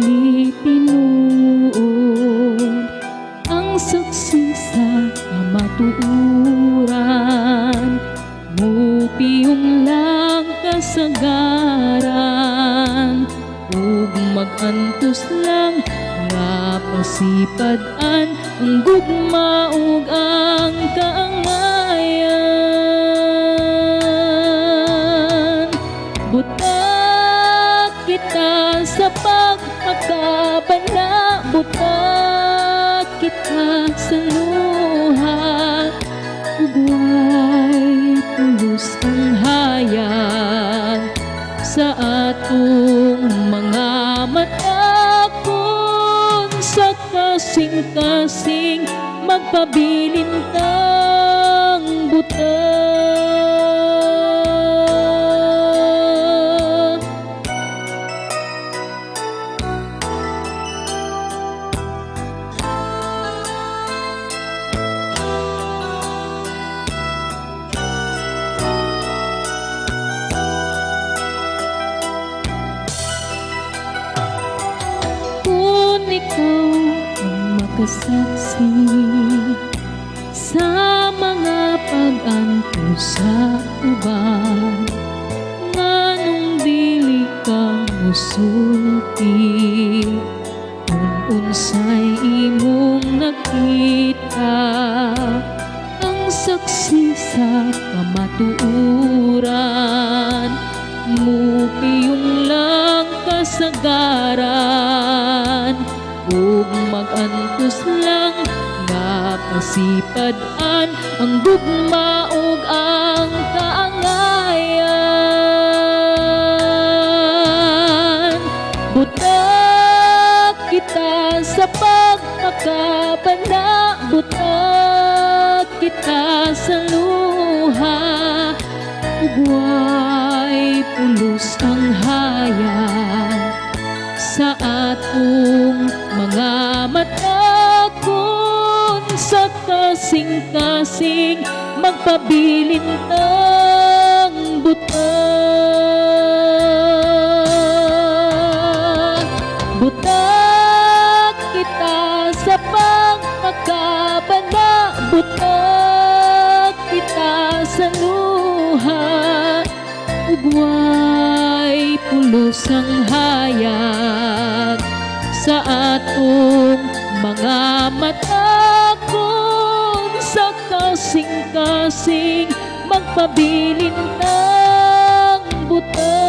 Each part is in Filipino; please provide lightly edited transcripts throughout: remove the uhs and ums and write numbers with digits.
dili tinuod ang saksi sa kamatuoran. Mupiyong lang kasagaran ug magantos lang nga pasipad-an ang gugma ug ang kaangayan. Butak kita sa pagpakabana, butak kita sa luha, ug way pulos ang hayag sa atong mga mata kun sa kasing-kasing magpabilin tang buta. Ikaw ang makasaksi sa mga pag-antos sa uban, nganong dili ka musulti kung unsay imong nakita. Ang saksi sa kamatuoran, mupiyong lang kasagaran ug magantos lang nga pasipad-an ang gugma ug ang kaangayan. Butak kita sa pagpakabana, butak kita sa luha, ug way pulos ang hayag sa atong mga mata kun sa kasing-kasing magpabilin tang buta. Butak kita sa pagpakabana, butak kita sa luha, ug way pulos ang hayag sa atong mga mata kun sa kasing-kasing magpabilin tang buta.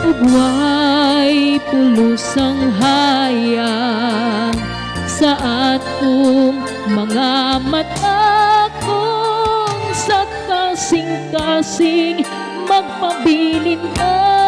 Ug way pulos ang hayag sa atong mga mata kun sa kasing-kasing magpabilin tang